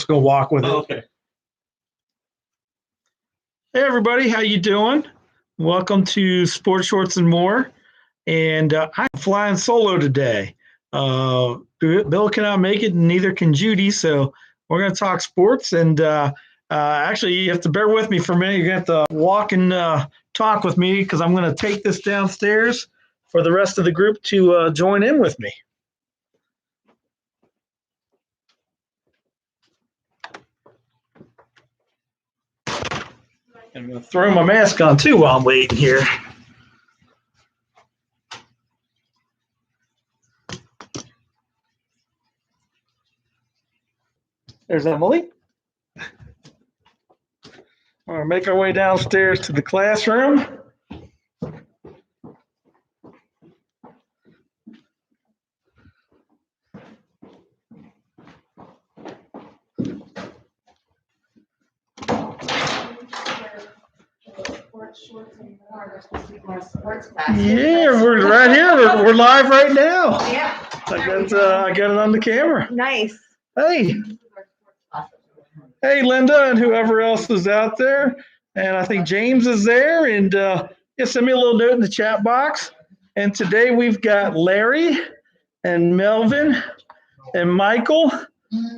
gonna walk with it. Okay. Hey everybody, how you doing? Welcome to Sports Shorts and More. And I'm flying solo today. Bill cannot make it, and neither can Judy. So we're going to talk sports. And actually, you have to bear with me for a minute. You're going to have to walk and talk with me because I'm going to take this downstairs for the rest of the group to join in with me. I'm going to throw my mask on too while I'm waiting here. There's Emily. We're going to make our way downstairs to the classroom. Yeah, we're right here. We're live right now. Yeah. I got it on the camera. Nice. Hey, Linda, and whoever else is out there, and I think James is there. And send me a little note in the chat box. And today we've got Larry and Melvin and Michael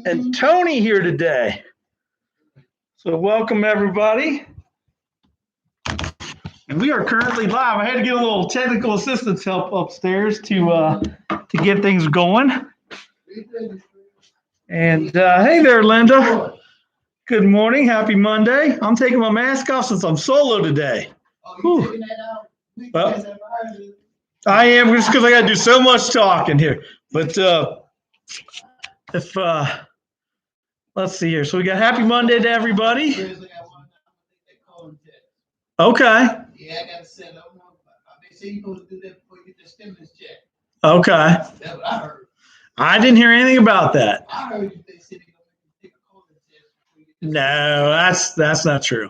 and Tony here today. So welcome everybody. And we are currently live. I had to get a little technical assistance help upstairs to get things going. And hey there, Linda. Good morning. Happy Monday. I'm taking my mask off since I'm solo today. Well, I am just because I got to do so much talking here. But let's see here. So we got Happy Monday to everybody. Okay. Yeah, I gotta set up. They say you're supposed to do that before you get the stimulus check. Okay. That's what I heard. I didn't hear anything about that. I heard they said they're gonna take a colon test before you get the No, that's not true.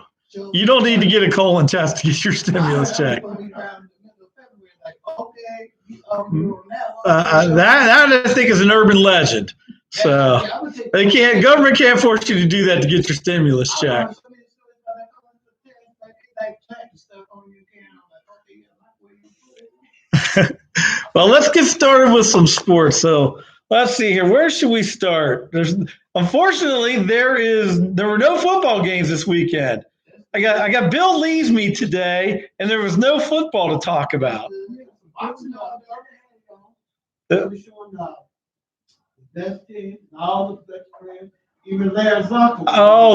You don't need to get a colon test to get your stimulus check. That I think is an urban legend. So government can't force you to do that to get your stimulus check. Well, let's get started with some sports. So let's see here. Where should we start? Unfortunately, there were no football games this weekend. I got Bill leaves me today, and there was no football to talk about. Oh,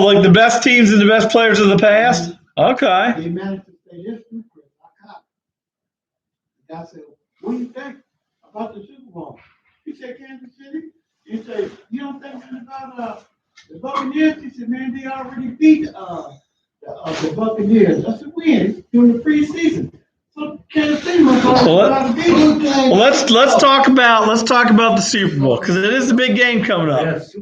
like the best teams and the best players of the past? Okay. They managed to stay this secret. I said, what do you think about the Super Bowl? He said, Kansas City. He said, you don't think anything about the Buccaneers? He said, man, they already beat the Buccaneers. That's a win during the preseason. So Kansas City was well, let's talk about the Super Bowl because it is the big game coming up. Yes.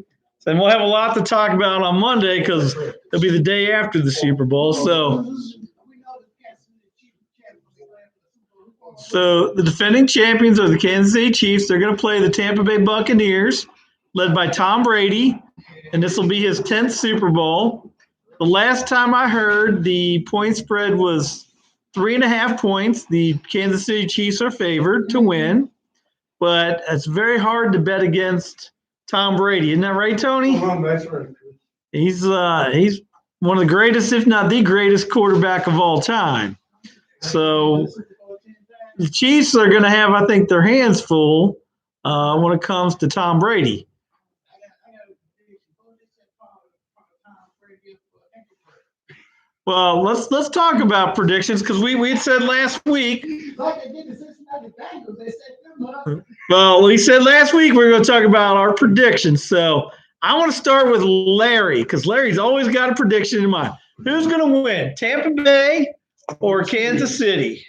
And we'll have a lot to talk about on Monday because it'll be the day after the Super Bowl. So the defending champions are the Kansas City Chiefs. They're going to play the Tampa Bay Buccaneers, led by Tom Brady, and this will be his 10th Super Bowl. The last time I heard, the point spread was 3.5 points. The Kansas City Chiefs are favored to win, but it's very hard to bet against Tom Brady. Isn't that right, Tony? That's right. He's one of the greatest, if not the greatest, quarterback of all time. So the Chiefs are going to have, I think, their hands full when it comes to Tom Brady. Well, let's talk about predictions because we said last week. Well, we said last week we were going to talk about our predictions. So I want to start with Larry because Larry's always got a prediction in mind. Who's going to win, Tampa Bay or Kansas City?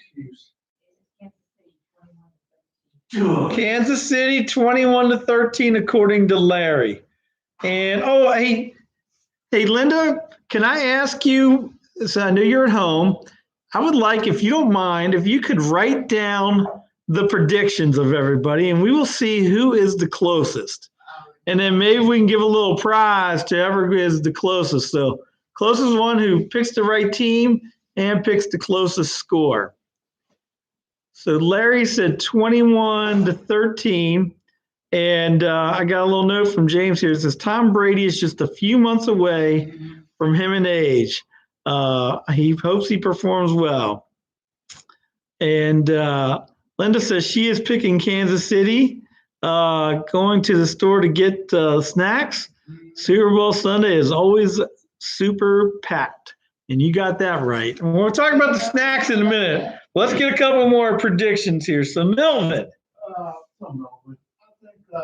Kansas City 21-13 according to Larry. And hey Linda, can I ask you, so I know you're at home, I would like, if you don't mind, if you could write down the predictions of everybody and we will see who is the closest. and then maybe we can give a little prize to whoever is the closest. So closest one who picks the right team and picks the closest score. So Larry said 21-13. And I got a little note from James here. It says Tom Brady is just a few months away from him in age. He hopes he performs well. And Linda says she is picking Kansas City, going to the store to get snacks. Super Bowl Sunday is always super packed. And you got that right. And we'll talk about the snacks in a minute. Let's get a couple more predictions here. So Melvin. I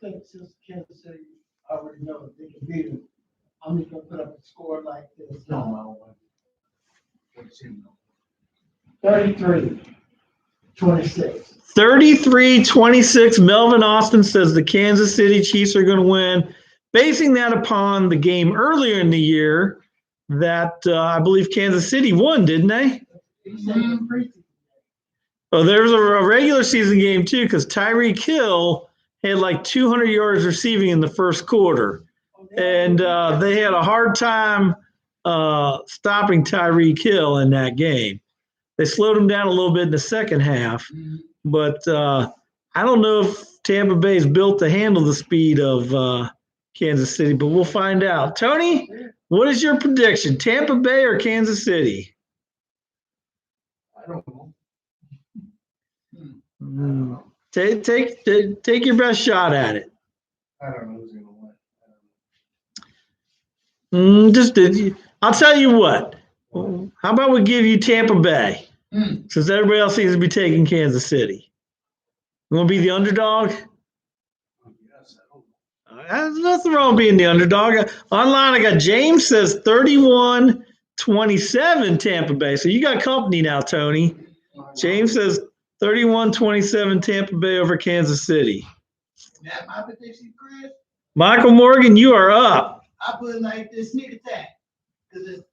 think since Kansas City already know that they can beat them, I'm just gonna put up a score like this. 33-26. 33-26. Melvin Austin says the Kansas City Chiefs are going to win, basing that upon the game earlier in the year that I believe Kansas City won, didn't they? Oh, there's a regular season game too, because Tyreek Hill had like 200 yards receiving in the first quarter, and they had a hard time stopping Tyreek Hill in that game. They slowed him down a little bit in the second half, but I don't know if Tampa Bay is built to handle the speed of Kansas City, but we'll find out. Tony, what is your prediction? Tampa Bay or Kansas City? I don't know. Take your best shot at it. I don't know who's gonna win. I'll tell you what. How about we give you Tampa Bay, since everybody else seems to be taking Kansas City? You want to be the underdog? Yes, I don't know. There's nothing wrong with being the underdog. Online, I got James says 31-27 Tampa Bay. So you got company now, Tony. James says 31-27 Tampa Bay over Kansas City. That my prediction, Chris. Michael Morgan, you are up. I put it like this: sneak attack, because it's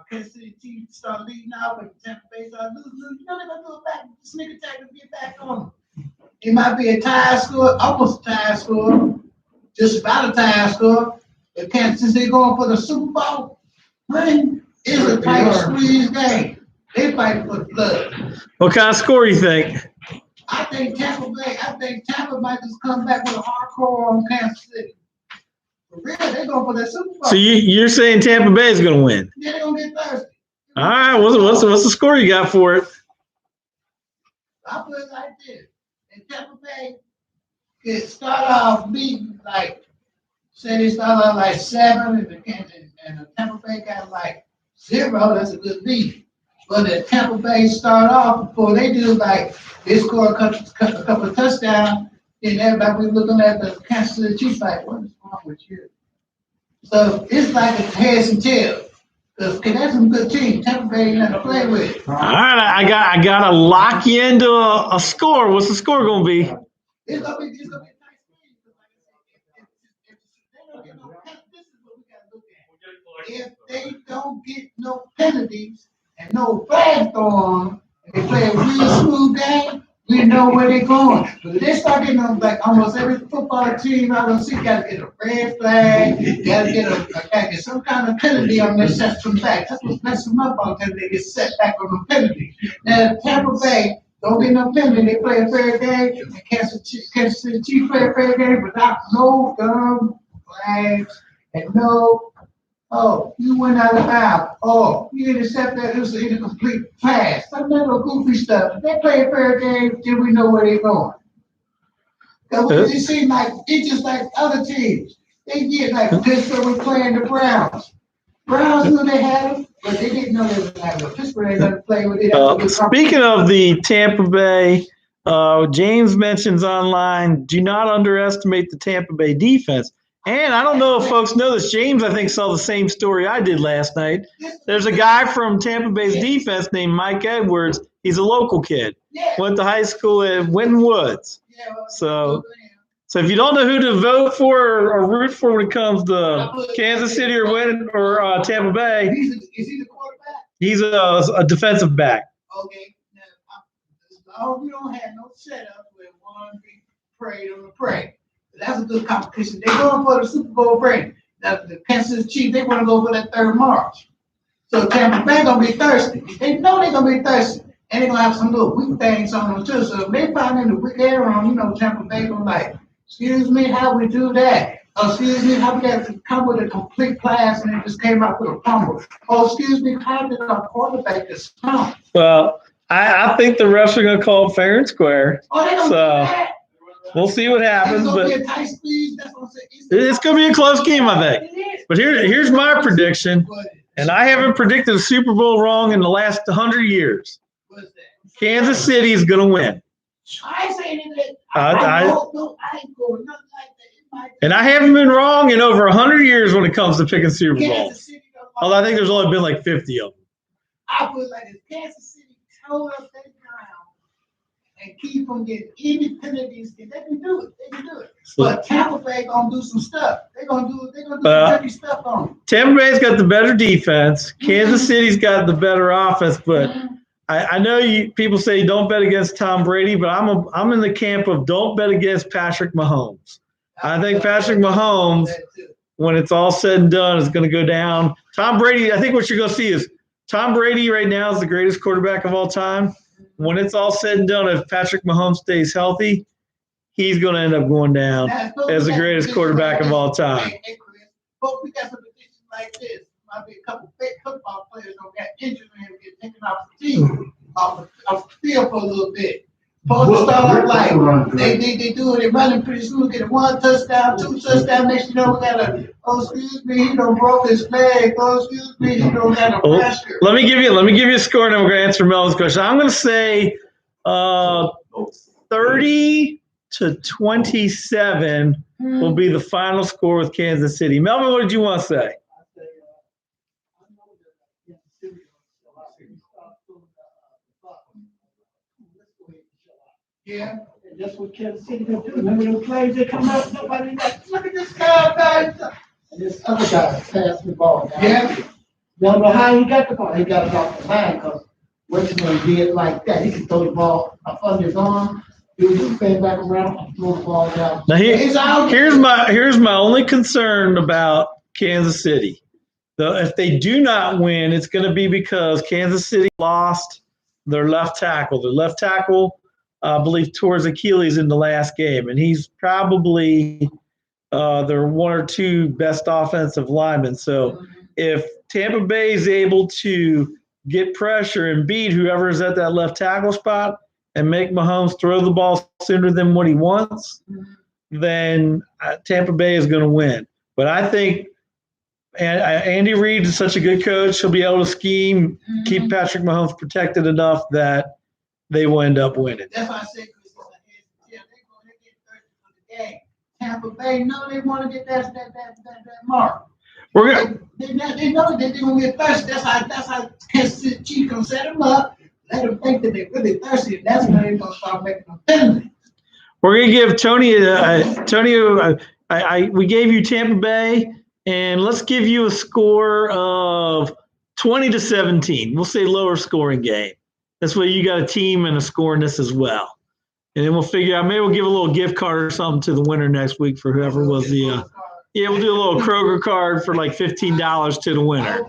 Kansas City Chiefs start leading out, but Tampa Bay start losing. You know they're gonna do a back sneak attack and get back on them. It might be a tie score, almost a tie score, just about a tie score. If Kansas City going for the Super Bowl, man, it's a tight squeeze game. They fight for the blood. What kind of score you think? I think Tampa might just come back with a hardcore on Kansas City. For real, they're going for that Super Bowl. So you're saying Tampa Bay is going to win? Yeah, they're going to get thirsty. All right, what's the score you got for it? I put it like this. And Tampa Bay could start off beating, like, say they start off like 7, and the Tampa Bay got like 0, that's a good beat. But if Tampa Bay start off before they do, like, they score a couple of touchdowns, then everybody be looking at the Kansas City Chiefs like, what is wrong with you? So it's like a heads and tails. Because that's some good team. Tampa Bay ain't nothing to play with. All right, I got to lock you into a score. What's the score going to be? It's gonna be a nice game. This is what we gotta look at. If they don't get no penalties and no flag thrown, and they play a real smooth game, we know where they're going. But if they start getting on, like almost every football team I don't see, gotta get a red flag, gotta get some kind of penalty on their sets from back. That's what's messing them up until they get set back on the penalty. Now Tampa Bay don't get no penalty, they play a fair game, and Kansas City Chiefs play a fair game without no dumb flags and no, oh, you went out of bounds. Oh, you intercept that, it was an incomplete pass. Some little goofy stuff. If they play a fair game, then we know where they're going. Because it seems like, it's just like other teams. They get like Pittsburgh was playing the Browns. Browns knew they had them, but they didn't know they were going to have them. Pittsburgh ain't never played with it. Speaking of the Tampa Bay, James mentions online, do not underestimate the Tampa Bay defense. And I don't know if folks know this. James, I think, saw the same story I did last night. There's a guy from Tampa Bay's defense named Mike Edwards. He's a local kid. Went to high school at Winton Woods. So if you don't know who to vote for or root for when it comes to Kansas City or Tampa Bay, Is he the quarterback? he's a defensive back. Okay. Now, as long as we don't have no setup where one big parade on the parade. That's a good competition. They're going for the Super Bowl parade. Now, the Kansas City Chiefs, they want to go for that 3rd March. So Tampa Bay gonna be thirsty. They know they're gonna be thirsty. And they're gonna have some little weak things on them too. So if they find in the weak area on, Tampa Bay gonna like, excuse me, how we do that? Oh, excuse me, how we got to come with a complete class and it just came out with a fumble? Oh, excuse me, how did our quarterback just come? Well, I think the refs are going to call it fair and square. Oh, they gonna do So that? we'll see what happens, It's gonna be but a tight squeeze. That's what I'm saying. it's going to be a close game, I think. It is. But here's my prediction, But and I haven't predicted a Super Bowl wrong in the last 100 years. what's that? Kansas City is going to win. I ain't saying anything. I- I ain't going nothing like that. It might And I haven't been wrong in over 100 years when it comes to picking Super Bowls. Kansas City don't like Although I think there's only been like 50 of them. I put it like this, Kansas City tore up that ground and keep from getting any penalties. They can do it. They can do it. But Tampa Bay gonna do some stuff. They're gonna do some dirty stuff on them. Tampa Bay's got the better defense. Kansas City's got the better offense, but I know people say don't bet against Tom Brady, but I'm in the camp of don't bet against Patrick Mahomes. I think Patrick Mahomes, when it's all said and done, is going to go down. Tom Brady, I think what you're going to see is Tom Brady right now is the greatest quarterback of all time. When it's all said and done, if Patrick Mahomes stays healthy, he's going to end up going down as the greatest quarterback of all time. Hey, Chris, but we got some positions like this. Might be a couple fake football players don't get injured and get taken off the team, off the field for a little bit. Supposed to start off like they do it. They running pretty soon. Get 1 touchdown, 2 touchdowns. Next you know we got a excuse me, he don't broke his leg. Excuse me, he don't got a pressure. Let me give you a score, and then we're going to answer Melvin's question. I'm going to say 30-27 will be the final score with Kansas City. Melvin, what did you want to say? Yeah. And that's what Kansas City gonna do. Remember them plays that come out, nobody like, Look at this guy. and this other guy passed the ball down. Yeah. Don't know how he got the ball. He got it off the line because what you gonna do it like that? He can throw the ball up under his arm, do the thing back around and throw the ball down. Now He's out. here's my only concern about Kansas City. If they do not win, it's going to be because Kansas City lost their left tackle. Their left tackle, I believe, tore his Achilles in the last game, and he's probably their 1 or 2 best offensive linemen. So if Tampa Bay is able to get pressure and beat whoever is at that left tackle spot and make Mahomes throw the ball sooner than what he wants, then Tampa Bay is going to win. But I think Andy Reid is such a good coach. He'll be able to scheme, keep Patrick Mahomes protected enough that they will end up winning. That's why I said, Chris, they're going to get thirsty for the game. Tampa Bay, no, they want to get that mark. We're gonna, They know that they're going to get thirsty. That's how Kansas City Chiefs going to set them up. Let them think that they're really thirsty. And that's when they're going to start making them penalties. we're gonna give Tony. We gave you Tampa Bay, and let's give you a score of 20-17. We'll say lower scoring game. This way you got a team and a score in this as well. And then we'll figure out, maybe we'll give a little gift card or something to the winner next week for whoever was the yeah, we'll do a little Kroger card for like $15 to the winner.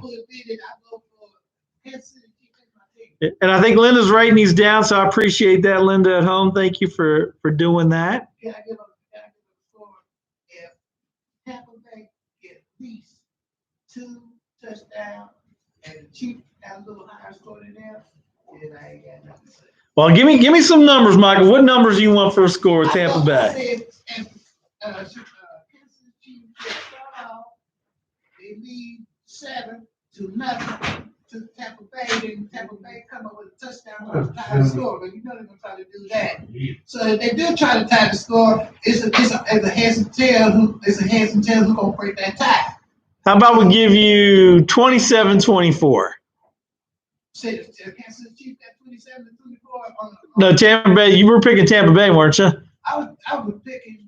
And I think Linda's writing these down, so I appreciate that, Linda at home. Thank you for doing that. Can I give a score? If Tampa Bay get at least 2 touchdowns and the Chiefs got a little higher score than them, then I ain't got nothing to say. Well, give me some numbers, Michael. What numbers do you want for a score with Tampa I Bay? said, Kansas City Chiefs start off, they lead 7-0 to Tampa Bay, then Tampa Bay come up with a touchdown to tie the score, but you know they're gonna try to do that. So if they do try to tie the score, it's a heads and tails who's gonna break that tie. How about we give you 27-24? Say the Kansas City Chiefs at 27-24. No, Tampa Bay. You were picking Tampa Bay, weren't you? I was picking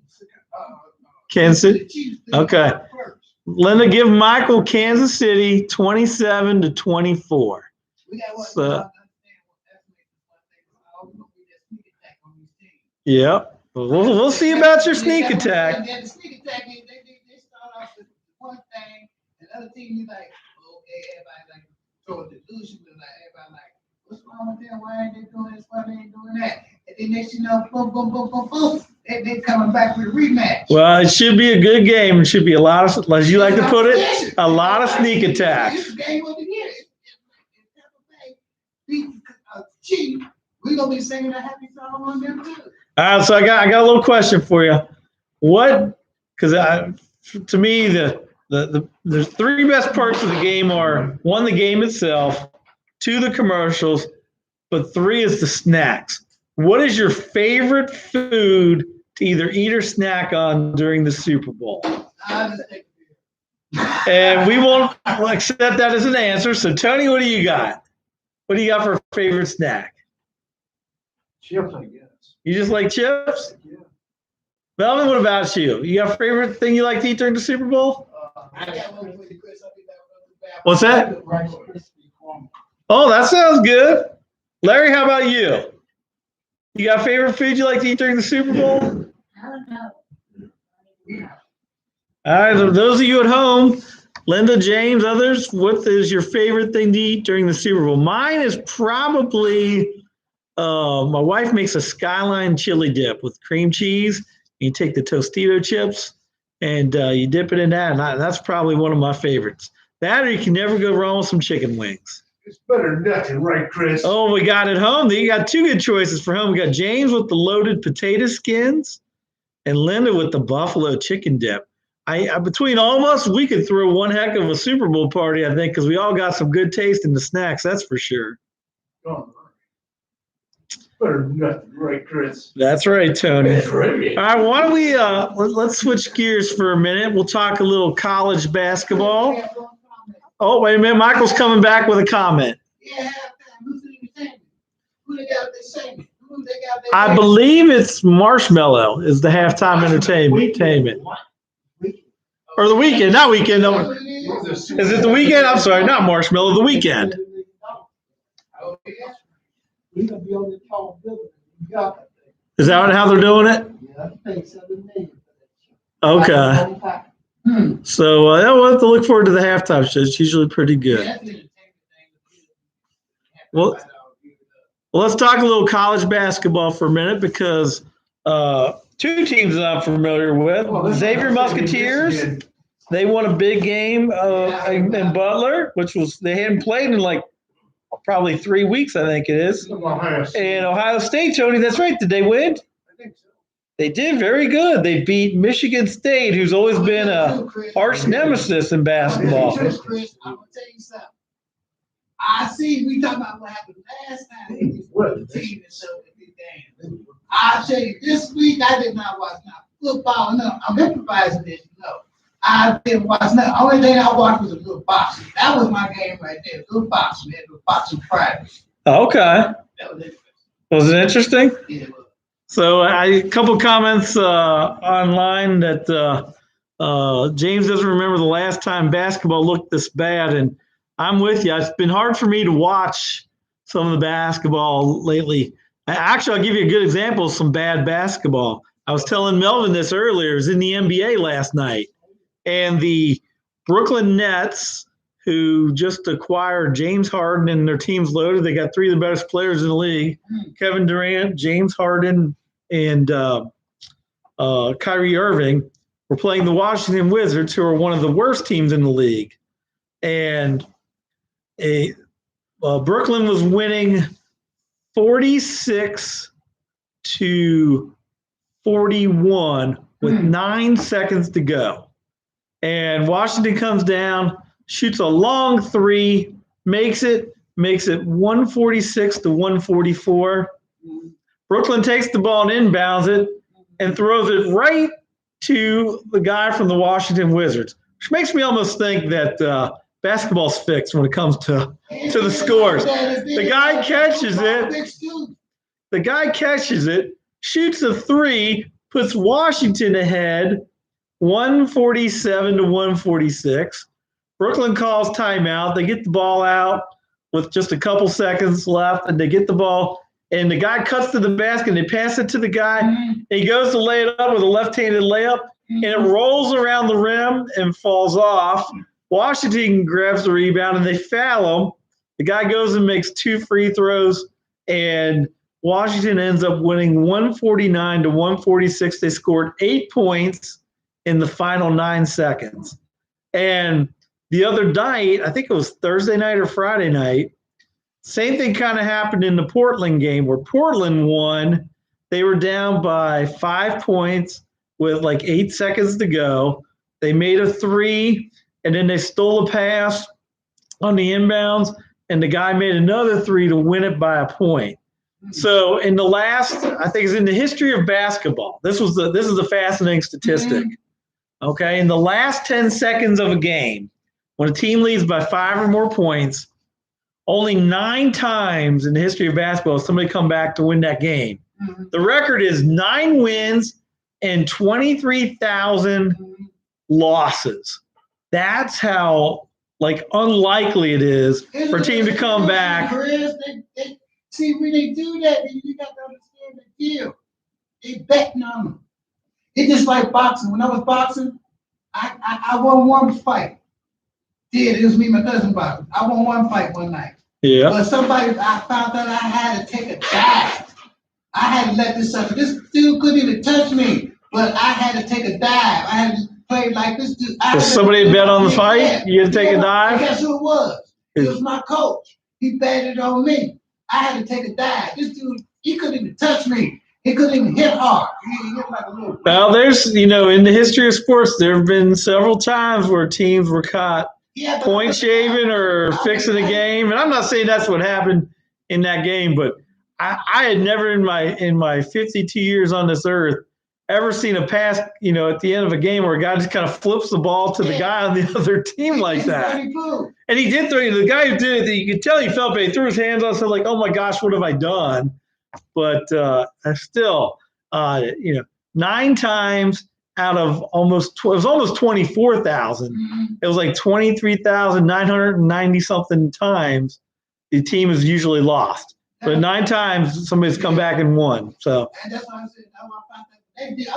Kansas City? Chiefs. Okay. First. Linda, give Michael Kansas City 27-24. We got one. So- Understand what that's making one thing. I always gonna be that sneak attack on these teams. Yep. We'll see about your sneak attack. Yeah, the sneak attack, they start off with one thing, and the other team is like, okay, everybody like throw a delusion, but like everybody like, what's wrong with them? Why ain't they doing this? Why they ain't doing that? And then next you know, boom, boom, boom, boom, boom. They coming back with a rematch. Well, it should be a good game. It should be a lot of, as you like to put it, a lot of sneak attacks. It's the game of the year. If Tampa Bay beat Chief, we're gonna be singing a happy song on them too. All right, so I got a little question for you. What? Because to me, the three best parts of the game are one, the game itself, two, the commercials, but three is the snacks. What is your favorite food to either eat or snack on during the Super Bowl? And we won't accept that as an answer. So, Tony, what do you got? What do you got for a favorite snack? Chips, I guess. You just like chips? Yeah. Melvin, what about you? You got a favorite thing you like to eat during the Super Bowl? I got one for you, Chris. I'll be back. What's that? Rice Krispie corn. Oh, that sounds good. Larry, how about you? You got a favorite food you like to eat during the Super Bowl? I don't know. All right, so those of you at home, Linda, James, others, what is your favorite thing to eat during the Super Bowl? Mine is probably, my wife makes a Skyline chili dip with cream cheese. You take the Tostito chips and you dip it in that, and that's probably one of my favorites. That or you can never go wrong with some chicken wings. It's better than nothing, right, Chris? Oh, we got it home. You got two good choices for home. We got James with the loaded potato skins and Linda with the buffalo chicken dip. I between all of us, we could throw one heck of a Super Bowl party, I think, because we all got some good taste in the snacks, that's for sure. Oh, better than nothing, right, Chris? That's right, Tony. That's right. All right, why don't we let's switch gears for a minute. We'll talk a little college basketball. Oh, wait a minute. Michael's coming back with a comment. Yeah, halftime. Who's singing? Who they got? They singing. Who they got? I believe it's Marshmallow is the halftime entertainment. Or the weekend, not weekend. No. Is it the weekend? I'm sorry, not Marshmallow, the weekend. We're gonna be on the tall building. Is that how they're doing it? Yeah, I paid $7 million Okay. for that. So we'll have to look forward to the halftime show. It's usually pretty good. Well, let's talk a little college basketball for a minute because two teams that I'm familiar with. Xavier Musketeers, they won a big game in Butler, which was they hadn't played in like probably 3 weeks, I think it is. And Ohio State, Tony, that's right. Did they win? I think so. They did very good. They beat Michigan State, who's always been a arch nemesis in basketball. Chris, I'm gonna tell you something. I see. We talking about what happened last time. The team that showed the big game. I'll tell you, this week I did not watch not football. No, I'm improvising this. No, I didn't watch nothing. Only thing I watched was a little boxing. That was my game right there. Little boxing, man. Little boxing Friday. Okay. That was interesting. Was it interesting? Yeah, it was. So a couple comments online that James doesn't remember the last time basketball looked this bad, and I'm with you. It's been hard for me to watch some of the basketball lately. Actually, I'll give you a good example of some bad basketball. I was telling Melvin this earlier. It was in the NBA last night, and the Brooklyn Nets, who just acquired James Harden and their team's loaded. They got three of the best players in the league: Kevin Durant, James Harden, and Kyrie Irving. Were playing the Washington Wizards, who are one of the worst teams in the league. And Brooklyn was winning 46-41 with 9 seconds to go. And Washington comes down, shoots a long three, makes it 146-144. Brooklyn takes the ball and inbounds it and throws it right to the guy from the Washington Wizards, which makes me almost think that basketball's fixed when it comes to the scores. The guy catches it, shoots a three, puts Washington ahead 147-146. Brooklyn calls timeout. They get the ball out with just a couple seconds left, and they get the ball and the guy cuts to the basket, and they pass it to the guy. Mhm. And he goes to lay it up with a left-handed layup, and it rolls around the rim and falls off. Washington grabs the rebound, and they foul him. The guy goes and makes 2 free throws, and Washington ends up winning 149-146. They scored 8 points in the final 9 seconds. And the other night, I think it was Thursday night or Friday night, same thing kind of happened in the Portland game where Portland won. They were down by 5 points with like 8 seconds to go. They made a 3, and then they stole a pass on the inbounds, and the guy made another 3 to win it by a point. So in the last, I think it's in the history of basketball, this is a fascinating statistic. Okay, in the last 10 seconds of a game, when a team leads by 5 or more points, only 9 times in the history of basketball has somebody come back to win that game. The record is 9 wins and 23,000 losses. That's how unlikely it is for a team to come back. See, when they do that, you got to understand the deal. They betting on them. It's just like boxing. When I was boxing, I won 1 fight. It was me and my cousin boxing. I won 1 fight one night. Yeah. But I found out I had to take a dive. I had to let this sucker. This dude couldn't even touch me, but I had to take a dive. I had to play like this dude. If somebody bet on the fight, you had to take a dive? Guess who it was? It was my coach. He betted on me. I had to take a dive. This dude, he couldn't even touch me. He couldn't even hit hard. He hit like a little. Well, there's, in the history of sports, there have been several times where teams were caught point shaving or fixing a game. And I'm not saying that's what happened in that game, but I had never in my 52 years on this earth ever seen a pass, at the end of a game where a guy just kind of flips the ball to the guy on the other team like that. And he did throw, the guy who did it, you could tell he felt bad. He threw his hands on, so like, oh my gosh, what have I done? But still, 9 times out of it was almost 24,000. It was like 23,990 something times the team is usually lost. But 9 times somebody's come back and won. So. And that's why I said, I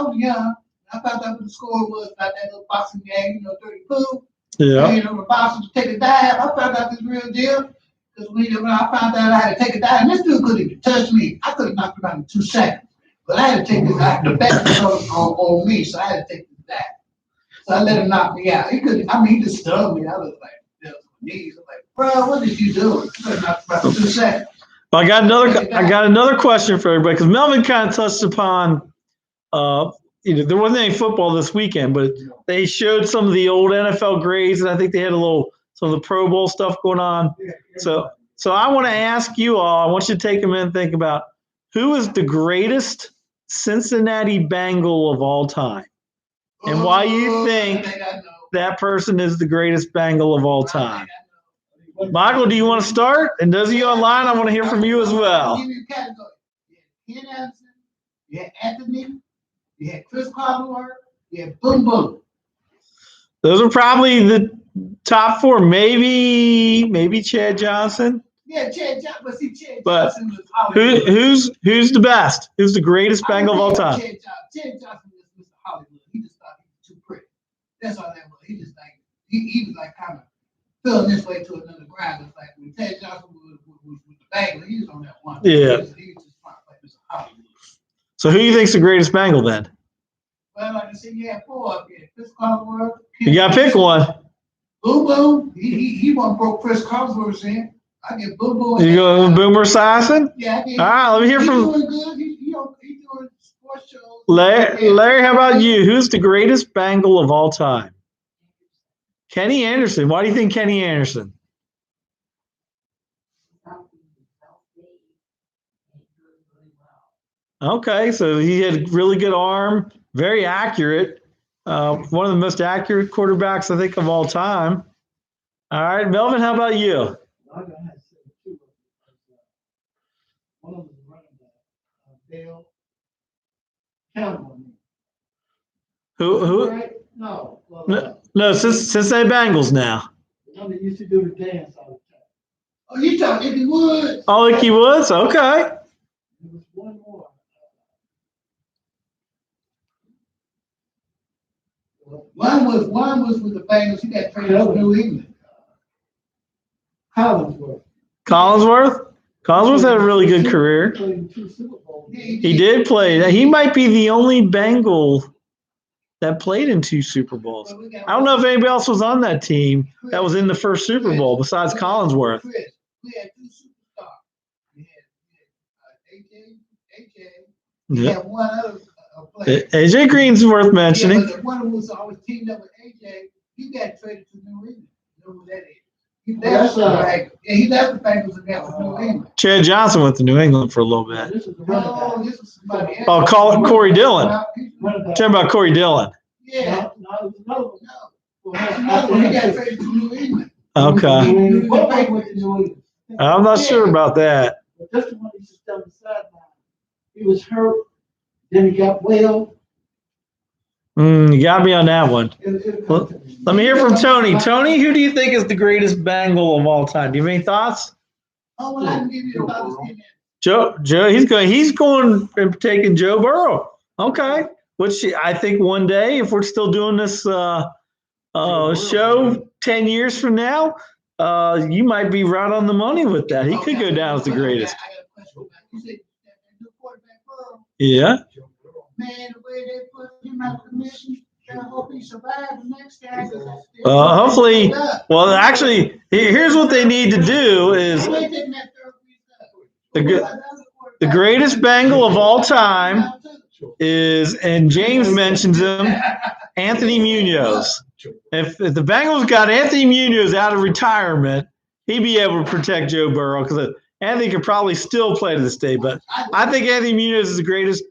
was young. I found out what the score was about that little boxing game, 32. Yeah. The boxer to take a dive. I found out this real deal. Because when I found out I had to take a dive, and this dude couldn't even touch me. I could have knocked him out in 2 seconds. But I had to take this. The bet was on me, so I had to take this dive. So I let him knock me out. He just stunned me. I was like, knees. I'm like, bro, what did you do? I could have knocked him out in 2 seconds. Well, I got another question for everybody, because Melvin kind of touched upon, there wasn't any football this weekend, but they showed some of the old NFL grades, and I think they had some of the Pro Bowl stuff going on. So I want to ask you all, I want you to take a minute and think about who is the greatest Cincinnati Bengal of all time, and why you think that person is the greatest Bengal of all time. Michael, do you want to start? And those of you online, I want to hear from you as well. You had Ken Anderson, you had Anthony, you had Chris Collinsworth, you had Boom Boom. Those are probably the top 4. Maybe Chad Johnson. Yeah, Chad Johnson. But see, Chad But Johnson was Hollywood. who's the best? Who's the greatest Bengal of all time? Chad Johnson was Mr. Hollywood. He just thought he was too pretty. That's all that was. He just he was like kind of feeling this way to another ground. It's like when Chad Johnson was with the Bengal, he was on that one. Yeah. He was just like Mr. Hollywood. So who do you think's the greatest Bengal then? Well, like I said, you had 4 up here. Chris Collinsworth. You got to pick one. Boom Boom. He won't broke Chris Collinsworth's in. I get Boom Boom. You go Boomer Esiason? Yeah, I get. All right, let me hear from doing good. He doing sports shows. Larry. How about you? Who's the greatest Bengal of all time? Kenny Anderson. Why do you think Kenny Anderson? Okay, so he had a really good arm, very accurate. One of the most accurate quarterbacks, I think, of all time. All right, Melvin, how about you? I'm gonna have to say 2 one of them is running back, Dale Campbell. Who? Right? No. No, Cincinnati Bengals now. The one that used to do the dance all the time. Oh, you talking Ickey Woods? Oh, Ickey Woods? Okay. One was with the Bengals. He got traded to New England. Collinsworth. Collinsworth had a really good career. He played in 2 Super Bowls. He did play. He might be the only Bengal that played in 2 Super Bowls. I don't know if anybody else was on that team that was in the first Super Bowl besides Collinsworth. Chris, we had 2 superstars. We had AJ. We Yeah. had one other player. AJ Green's worth mentioning. Yeah, but the one who was always teamed up with AJ, he got traded to New England. You know who that is? He left the Bengals. Yeah, he left the Bengals and got to New England. Chad Johnson went to New England for a little bit. This is the running back. No, this was somebody else. Oh, call it Corey Dillon. Running back. Talking about Corey Dillon. Yeah. No, it was another one. No. Another one, he got traded to New England. Okay. Both went to New England. I'm not sure about that. But this one, he just on the sideline. He was hurt, then he got well. You got me on that one. It'll Well, come to me. Let me hear from Tony. Tony, who do you think is the greatest Bengal of all time? Do you have any thoughts? Oh, well, I can give you about Joe, he's going and taking Joe Burrow. Okay. Which I think one day, if we're still doing this show 10 years from now, you might be right on the money with that. He could go down as the greatest. I got a question about you. You said that new quarterback Burrow, Yeah. man, the way they put him out of commission, I hope he survives the next guy. Hopefully, well, actually, here's what they need to do is the greatest Bengal of all time is, and James mentions him, Anthony Munoz. If the Bengals got Anthony Munoz out of retirement, he'd be able to protect Joe Burrow because Anthony could probably still play to this day. But I think Anthony Munoz is the greatest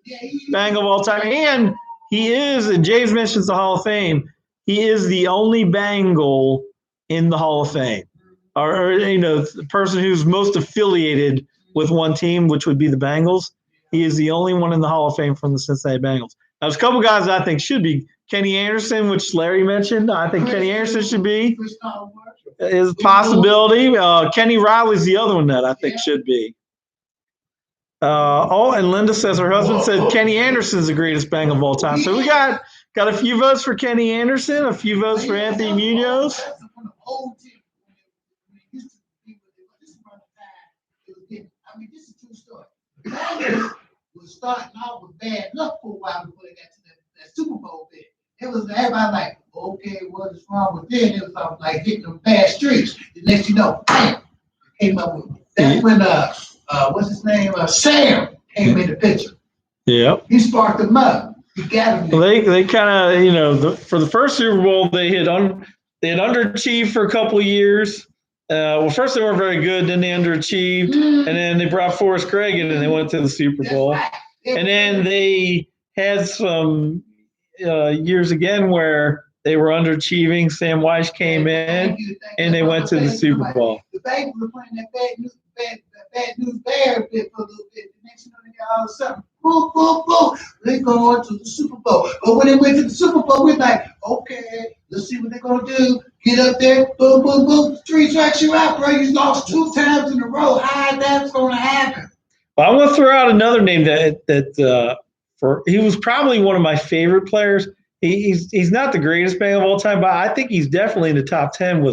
Bengal of all time. And he is, and James mentions the Hall of Fame, he is the only Bengal in the Hall of Fame. Or the person who's most affiliated with one team, which would be the Bengals. He is the only one in the Hall of Fame from the Cincinnati Bengals. Now, there's a couple guys that I think should be. Kenny Anderson, which Larry mentioned. I think Kenny Anderson should be. Is a possibility. Kenny Riley's the other one that I think should be. And Linda says her husband said Kenny Anderson's the greatest Bengal of all time. So we got a few votes for Kenny Anderson, a few votes for Anthony Munoz. I mean, this is a true story. The Bengals was starting out with bad luck for a while before they got to that Super Bowl bit. It was everybody like, okay, what is wrong with this? It was like hitting them bad streaks. The next you know, bam, came up with it. That's when what's his name? Sam came in the picture. Yep. He sparked them up. He got them. Well, they kind of for the first Super Bowl they had underachieved for a couple of years. First they weren't very good, then they underachieved, and then they brought Forrest Gregg in and they went to the Super Bowl. Right. And then they had some years again where they were underachieving. Sam Weiss came in and they went to the Super Bowl. The Bengals were playing that bad news bear bit for a little bit. The next thing they got all of a sudden, boom, boom, boom, they're going to the Super Bowl. But when they went to the Super Bowl, we're like, okay, let's see what they're going to do. Get up there, boom, boom, boom, 3 strikes you out, bro. You lost 2 times in a row. How that's going to happen? Well, I'm going to throw out another name he was probably one of my favorite players. He's not the greatest Bengal of all time, but I think he's definitely in the top 10.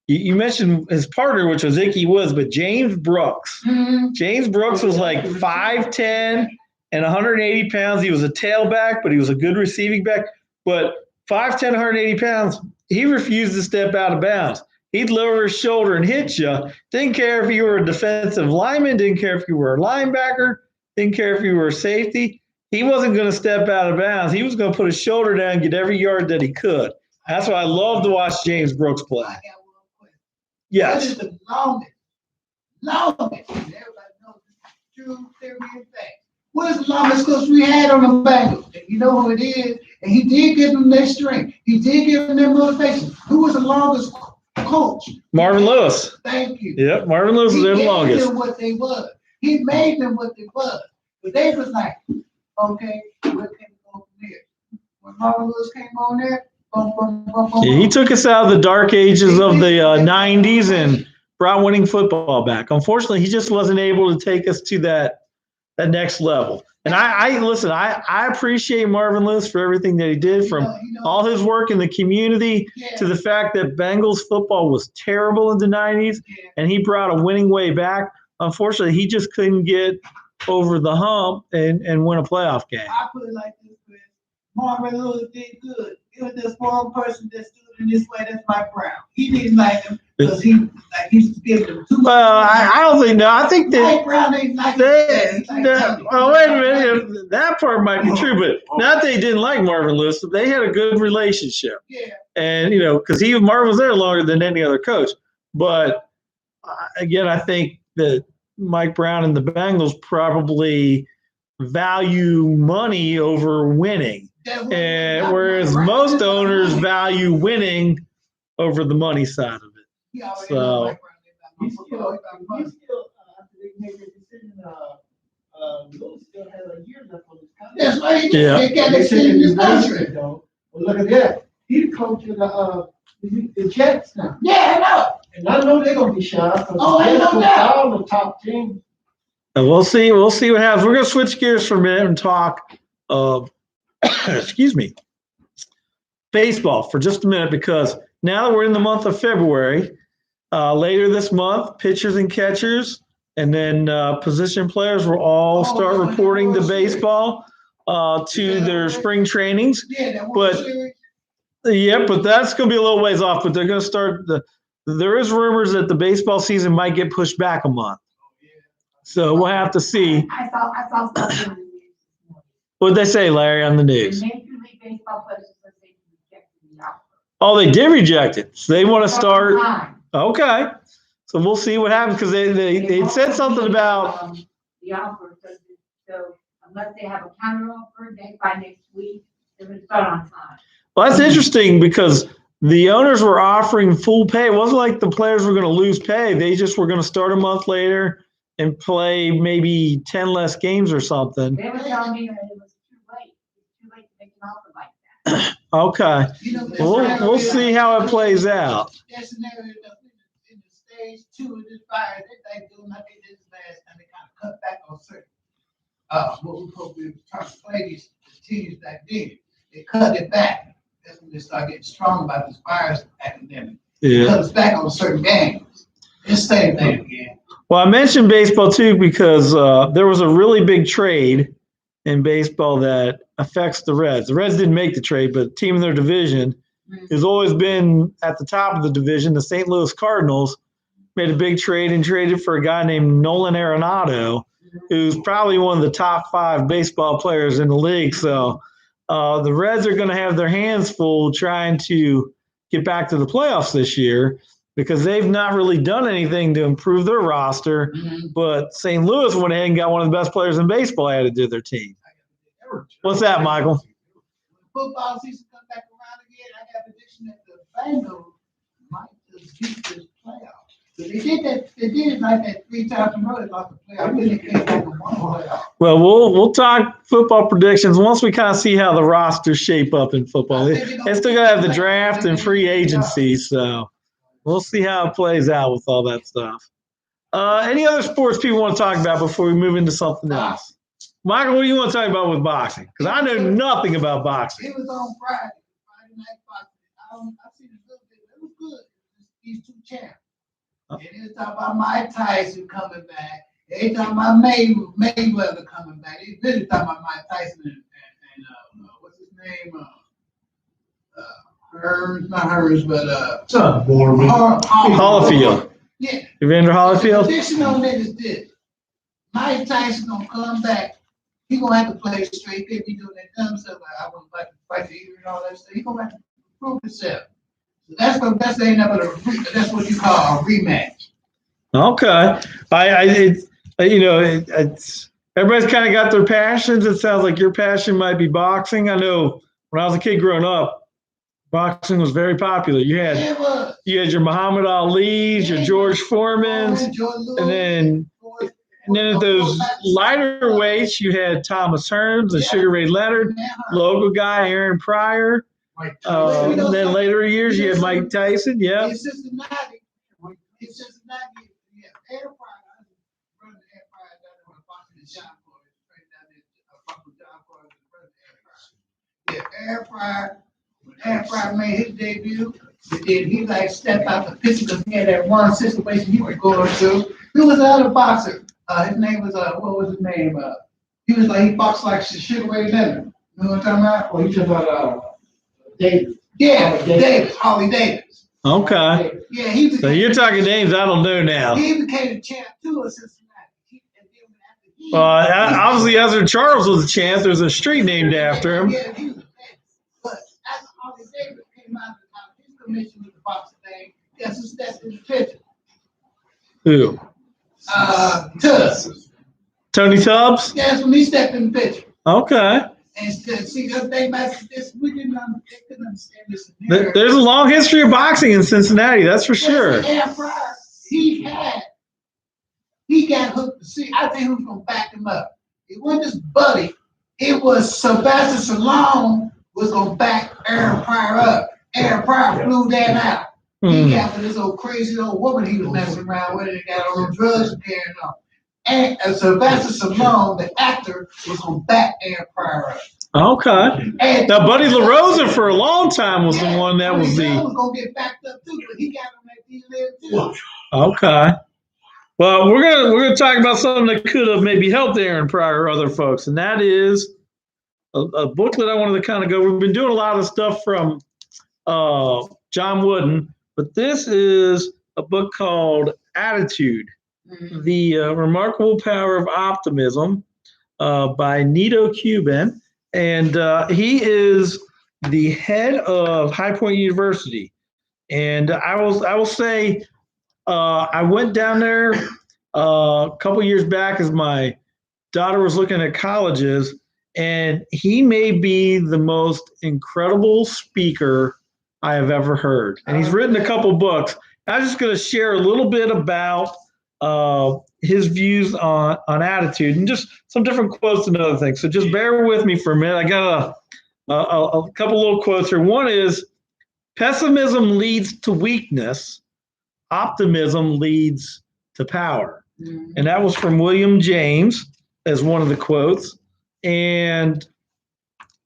You mentioned his partner, which was Ickey Woods, but James Brooks. Mm-hmm. James Brooks was like 5'10" and 180 pounds. He was a tailback, but he was a good receiving back. But 5'10", 180 pounds, he refused to step out of bounds. He'd lower his shoulder and hit you. Didn't care if you were a defensive lineman. Didn't care if you were a linebacker. Didn't care if you were a safety. He wasn't going to step out of bounds. He was going to put his shoulder down and get every yard that he could. That's why I love to watch James Brooks play. I got one question. Yes. What is the longest, everybody knows this true theory and fact. What is the longest coach we had on the Bengals? And you know who it is. And he did give them their strength. He did give them their motivation. Who was the longest coach? Marvin Lewis. Thank you. Yep, Marvin Lewis was He there the made longest. them what they was. He made them what they was. But they was like, okay, what can we go from here? When Marvin Lewis came on there, boom, boom, boom, boom. Yeah, he took us out of the dark ages of the 90s and brought winning football back. Unfortunately, he just wasn't able to take us to that that next level. And I listen, I appreciate Marvin Lewis for everything that he did, from all his work in the community to the fact that Bengals football was terrible in the 90s, and he brought a winning way back. Unfortunately, he just couldn't get over the hump and win a playoff game. I put it like this, Chris. Marvin Lewis did good. It was this one person that stood in this way. That's Mike Brown. He didn't like him because he's giving him too much. Well, I don't think no. I think that Mike Brown ain't like him. well, wait a minute. That part might be true, but not that they didn't like Marvin Lewis. But they had a good relationship, Yeah. and because Marvin was there longer than any other coach. But again, I think that Mike Brown and the Bengals probably value money over winning. And whereas most owners value winning over the money side of it. So He's still, after they made their decision, Lewis still has a year left on his contract. That's why he Yeah. they got They to said see they his was wasted, contract. though. Well, look at that. He's coaching the Jets now. Yeah, I know. And I know they're gonna be shy. Oh, I know that. All the top teams. and we'll see what happens. We're going to switch gears for a minute and talk excuse me, baseball for just a minute, because now that we're in the month of February, later this month, pitchers and catchers and then position players will all start reporting to baseball to their spring trainings. Yeah, that But- one series. Yeah, but that's going to be a little ways off. But they're going to start there is rumors that the baseball season might get pushed back a month. So we'll have to see. I saw stuff in the news this morning. What'd they say, Larry, on the The news? Major League Baseball players association rejected the offer. Oh, they did reject it. So they want to start. Time. Okay. So we'll see what happens, because they said something about. The offer, so unless they have a counter offer by next week, they're gonna start on time. Well, that's interesting, because the owners were offering full pay. It wasn't like the players were going to lose pay. They just were going to start a month later and play maybe 10 less games or something. They were telling me that it was too late. It's too late to make an offer like that. Okay. You know, that We'll scenario see is- how it plays out. That scenario is in the stage 2 of this virus, they like doing like they did last time. They kind of cut back on certain what we hope we were trying to play these teams back then. They cut it back. That's when they start getting strong about this virus epidemic. Yeah. Cut us back on certain games. It's the same thing again. Well, I mentioned baseball too because there was a really big trade in baseball that affects the Reds. The Reds didn't make the trade, but the team in their division has always been at the top of the division. The St. Louis Cardinals made a big trade and traded for a guy named Nolan Arenado, who's probably one of the top 5 baseball players in the league. So the Reds are going to have their hands full trying to get back to the playoffs this year, because they've not really done anything to improve their roster. But St. Louis went ahead and got one of the best players in baseball added to their team. What's that, Michael? When football season come back around again, I got a prediction that the Bengals might just beat this playoff. So they did it like that 3 times in a row. They lost the playoff. Then they came back and won the playoff. Well, we'll talk football predictions once we kind of see how the rosters shape up in football. They still got to have the draft and free agency, so we'll see how it plays out with all that stuff. Any other sports people want to talk about before we move into something else? Michael, what do you want to talk about with boxing? Because I know nothing about boxing. It was on Friday night boxing. I seen a little bit. It was good. These 2 champs. And they was talking about Mike Tyson coming back. They talking about Mayweather coming back. They really talking about Mike Tyson and what's his name? Hearns, not Hearns, but Holyfield. Yeah. Evander Holyfield? The prediction on that is this. Mike Tyson gonna come back. He gonna have to play straight. If he doing that dumb stuff like I want to fight the eater and all that stuff, he gonna have to prove himself. So that's what you call a rematch. Okay. It's everybody's kind of got their passions. It sounds like your passion might be boxing. I know when I was a kid growing up, boxing was very popular. You had It was. your Muhammad Ali's, your George Foreman's, and then at those lighter weights, you had Thomas Hearns and Sugar Ray Leonard, local guy Aaron Pryor. And then later years, you had Mike Tyson. Yeah. In Cincinnati, yeah, Aaron Pryor, I was running Aaron Pryor down there on the boxing and shop for it. Yeah, air fryer. When air fryer made his debut, and then he like stepped out the picture because he had that one situation he was going through. Who was the other boxer? His name was what was his name? He was like he boxed like Sugar Ray Leonard. You know what I'm talking about? Oh, you talking about, Davis? Yeah, Davis, Holly Davis. Okay. Yeah, he So became, you're talking names I don't know now. he became the champ too of Cincinnati. And then after he, Obviously, Ezra Charles was a champ. There's a street named after him. Yeah, he was the best. But after Holly Davis came out of his commission with the boxing thing, guess who stepped in the picture? Who? Tubbs. Tony Tubbs? Yeah, that's when he stepped in the picture. Okay. And see, the thing about this, we couldn't understand this. scenario. There's a long history of boxing in Cincinnati, that's for sure. Yes, Air fryer, he got hooked to see. I think who's gonna back him up. It wasn't his buddy. It was Sylvester Stallone was gonna back Air Fryer up. Air Fryer flew that out. He got with this old crazy old woman he was messing around with and got all the drugs and carrying on. And Sylvester Stallone, the actor, was gonna back Air Fryer up. Okay. And Now, Buddy LaRosa for a long time was the one that was He the. was gonna get backed up too, but he got on that deal too. Okay. Well, we're gonna talk about something that could have maybe helped Aaron Pryor or other folks, and that is a booklet I wanted to kind of go. We've been doing a lot of stuff from John Wooden, but this is a book called Attitude: The Remarkable Power of Optimism by Nito Cuban, and he is the head of High Point University. And I will say. I went down there a couple years back as my daughter was looking at colleges, and he may be the most incredible speaker I have ever heard. And he's written a couple books. I'm just going to share a little bit about his views on attitude and just some different quotes and other things. So just bear with me for a minute. I got a couple little quotes here. One is, pessimism leads to weakness. Optimism leads to power. And that was from William James as one of the quotes. And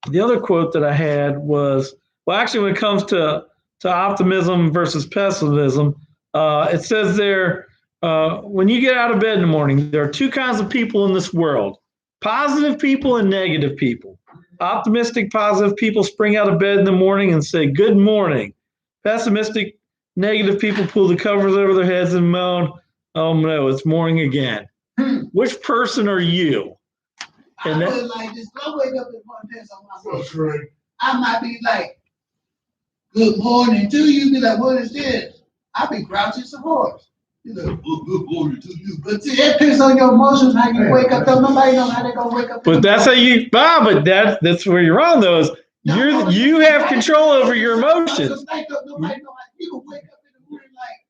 the other quote that I had was, well, actually, when it comes to optimism versus pessimism, it says there, when you get out of bed in the morning, there are two kinds of people in this world: positive people and negative people. Optimistic, positive people spring out of bed in the morning and say, "Good morning." Pessimistic, negative people pull the covers over their heads and moan, "Oh no, it's morning again." Which person are you? And I feel like this. I wake up in one place on my I might be like, "Good morning" to you. Be like, "What is this?" I be grouchy some horse. You like, "Good morning to you." But see, that depends on your emotions. How you wake up. Don't nobody know how they gonna wake up. But that's how you, but that's where you're wrong. Though is you have control over your emotions. Nobody know how you can wake up in the morning like.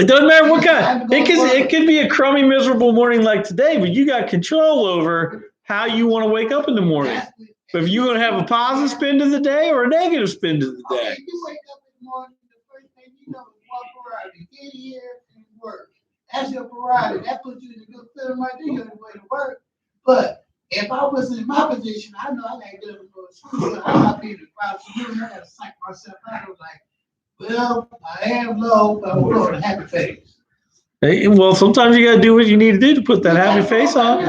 It doesn't matter what kind. It could be a crummy, miserable morning like today, but you got control over how you want to wake up in the morning. But if you're going to have a positive spin to the day or a negative spin to the day. Okay, you wake up in the morning, the first thing you know is one variety. Get here and work. That's your variety. That puts you in a good feeling right there. You're on the way to work. But if I was in my position, I know I got to get up and go to school. So I might be in the crowd. So I got to psych myself out. I was like, well, I am low, but I'm going to happy face. Hey, well, sometimes you got to do what you need to do to put that happy face on.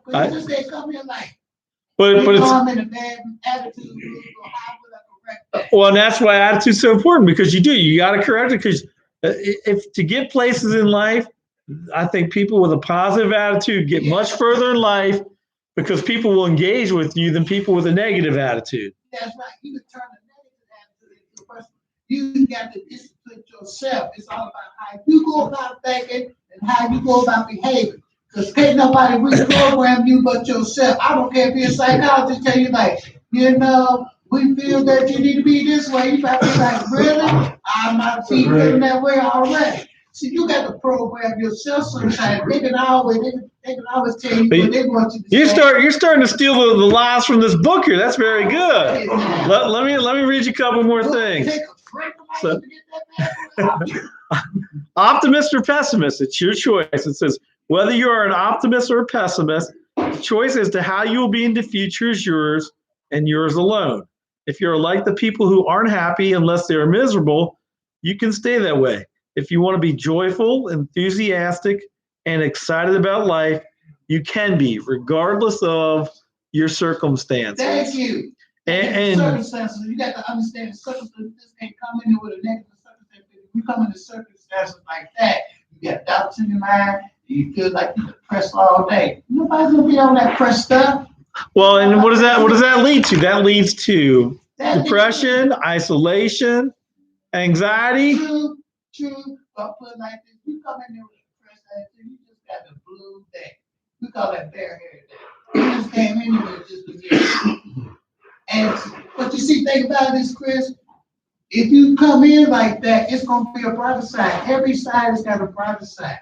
But you just say, come here like, But it's, I'm in a bad attitude. How would I correct that? well, and that's why attitude's so important, because you got to correct it. Because if to get places in life, I think people with a positive attitude get much further in life, because people will engage with you than people with a negative attitude. That's right. You can turn a negative attitude into a person. You got to discipline yourself. It's all about how you go about thinking and how you go about behaving. Because can't nobody reprogram you but yourself. I don't care if you're a psychologist, tell you like, you know, we feel that you need to be this way. You might be like, really? I might be feeling that way already. See, you got to program yourself sometimes. They can always tell you what they want you to say. You're starting to steal the lies from this book here. That's very good. Let me read you a couple more things. So, optimist or pessimist, it's your choice. It says, whether you are an optimist or a pessimist, the choice as to how you will be in the future is yours. and yours alone. If you're like the people who aren't happy unless they're miserable, you can stay that way. If you want to be joyful, enthusiastic, and excited about life, you can be, regardless of your circumstances. Thank you. And Circumstances, you got to understand the circumstances can't come in with a negative circumstance. If you come into circumstances like that, you got doubts in your mind, you feel like you're depressed all day. Nobody's gonna be on that press stuff. well, and what does that lead to? That leads to depression, isolation, anxiety. True, but put it like this, you come in there with a press attitude, you just got the blue day. We call that bare hair day. You just came in here just to get. And but you see, think about this, Chris. If you come in like that, it's gonna be a brighter side. Every side has got a brighter side.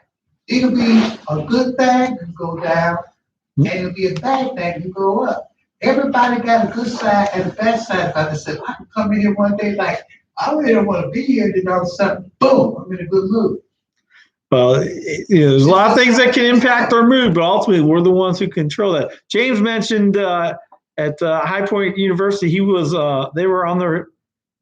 It'll be a good thing, you go down, and it'll be a bad thing, you go up. Everybody got a good side and a bad side. But I said, I can come in here one day like, I really don't want to be here. Then all of a sudden, boom, I'm in a good mood. Well, there's a lot of things that can impact our mood, but ultimately we're the ones who control that. James mentioned at High Point University, he was they were on their,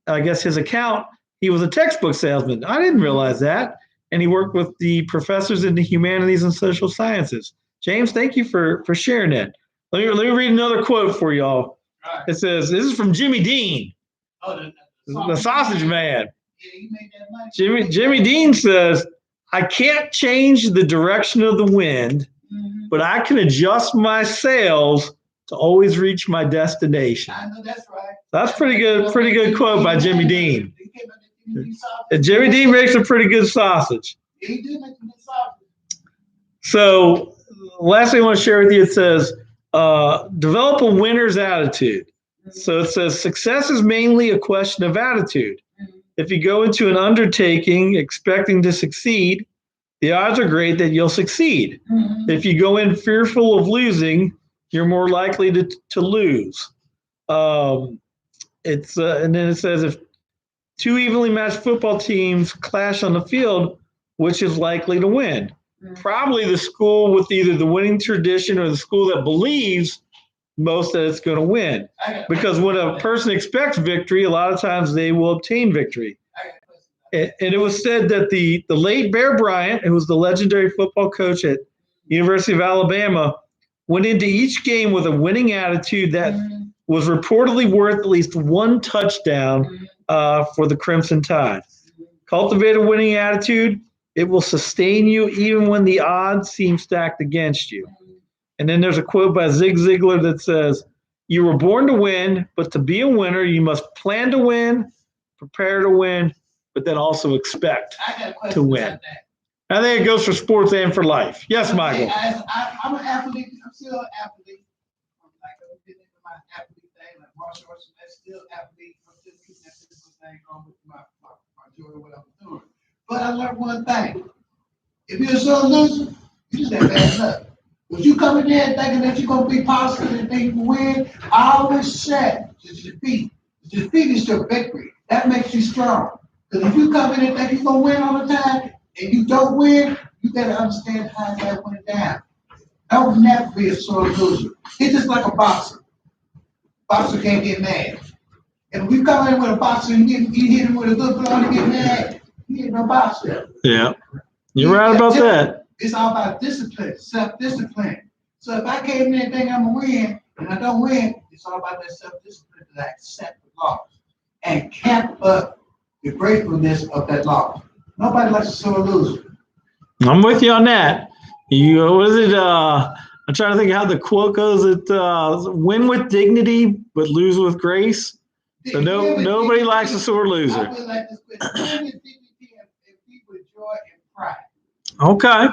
I guess his account, he was a textbook salesman. I didn't realize that. And he worked with the professors in the humanities and social sciences. James, thank you for sharing that. Let me read another quote for y'all. Right. It says, this is from Jimmy Dean, the sausage man. Yeah, you made that money. Jimmy Dean says, I can't change the direction of the wind, but I can adjust my sails to always reach my destination. I know that's right. That's pretty good quote by Jimmy Dean. And Jimmy Dean makes a pretty good sausage. He did make a good sausage. So last thing I want to share with you, it says, develop a winner's attitude. So it says success is mainly a question of attitude. If you go into an undertaking expecting to succeed, the odds are great that you'll succeed. If you go in fearful of losing, you're more likely to lose. And then it says if two evenly matched football teams clash on the field, which is likely to win? Probably the school with either the winning tradition or the school that believes most that it's going to win. Because when a person expects victory, a lot of times they will obtain victory. And it was said that the late Bear Bryant, who was the legendary football coach at University of Alabama, went into each game with a winning attitude that was reportedly worth at least one touchdown for the Crimson Tide. Cultivate a winning attitude. It will sustain you even when the odds seem stacked against you. And then there's a quote by Zig Ziglar that says, you were born to win, but to be a winner, you must plan to win, prepare to win, but then also expect to win. I think it goes for sports and for life. Yes, Michael. I'm an athlete. I'm still an athlete. I'm like, I'm getting into my athlete thing, like martial arts, that's still athlete. I'm still keeping that physical thing going with my joy of what I'm doing. But I learned one thing. If you're a sore loser, you just have bad luck. If you come in there thinking that you're going to be positive and think you win, I always said, it's defeat. Defeat is your victory. That makes you strong. Because if you come in and think you're going to win all the time, and you don't win, you got to understand how that went down. Don't never be a sore loser. It's just like a boxer. Boxer can't get mad. And if you come in with a boxer and you hit him with a good blow and you get mad, you ain't no boxer. Yeah, you're right about that. It's all about discipline, self-discipline. So if I came in and think I'm going to win, and I don't win, it's all about that self-discipline that I accept the loss and cap up the gratefulness of that loss. Nobody likes a sore loser. I'm with you on that. What is it? I'm trying to think how the quote goes. Win with dignity, but lose with grace. So nobody likes a sore loser. I feel like this question. Win with dignity and be with joy and pride. Okay,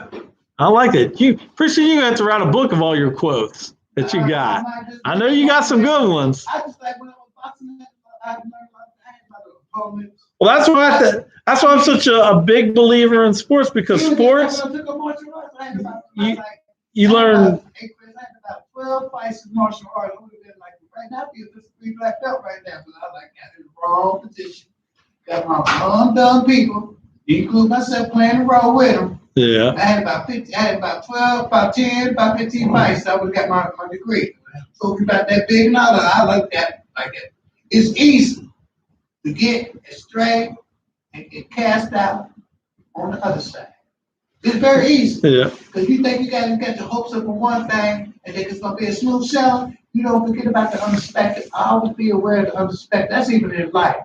I like it. Pretty you have to write a book of all your quotes that you got. I know you got some good ones. I just like when I was boxing, I learned my opponents. Well, that's why I'm such a big believer in sports, because sports, you learn. I had about 12 fights in martial arts. I would have been like, right now, be a 3 black belt right now, but I like got in the wrong position. Got my undone people, include myself playing the role with them. Yeah. I had about 12, about 10, about 15 fights. I would have got my degree. Talking about that big dollar, I like that. Like it. It's easy to get astray and get cast out on the other side. It's very easy. Yeah. Because you think you got your hopes up on one thing and think it's gonna be a smooth sailing, you don't forget about the unexpected. I always be aware of the unexpected. That's even in life.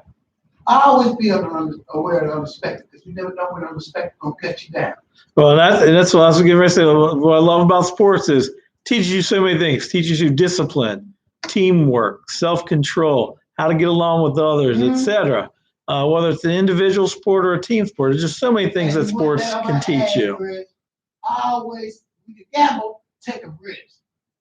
I always be aware of the unexpected because you never know when the unexpected gonna cut you down. Well, that's what I was getting ready to say. What I love about sports is teaches you so many things. Teaches you discipline, teamwork, self-control, how to get along with others, Mhm. etc. Whether it's an individual sport or a team sport, there's just so many things that And sports what can I teach add, you. Chris, always, when you gamble, take a risk.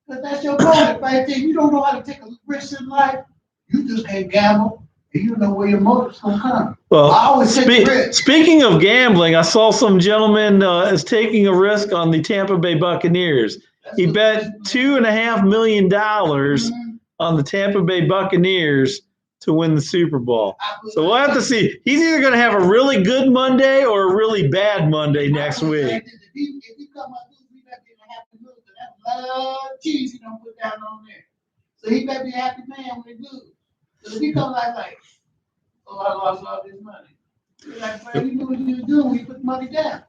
Because that's your motive right there. You don't know how to take a risk in life. You just can't gamble, and you know where your motive's gonna come. I Well, always take a risk. speaking of gambling, I saw some gentleman is taking a risk on the Tampa Bay Buccaneers. He bet $2.5 million Mhm. on the Tampa Bay Buccaneers to win the Super Bowl. So we'll have to see. He's either going to have a really good Monday or a really bad Monday next week. If he come up, we better be a happy mood. That's a lot of cheese he don't put down on there. So he better be a happy man when he lose. So if he come like, oh, I lost all this money. You're like, man, you knew what you were doing when you put the money down.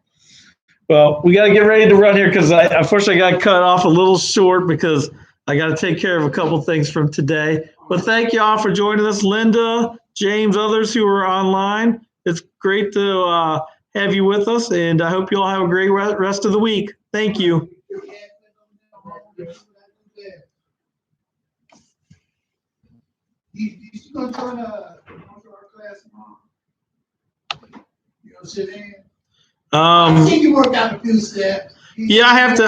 Well, we got to get ready to run here because I unfortunately got cut off a little short because I got to take care of a couple things from today. But thank you all for joining us, Linda, James, others who are online. It's great to have you with us, and I hope you all have a great rest of the week. Thank you. You gonna join our class tomorrow? You gonna sit in? I see you work out a few steps. Yeah, I have to.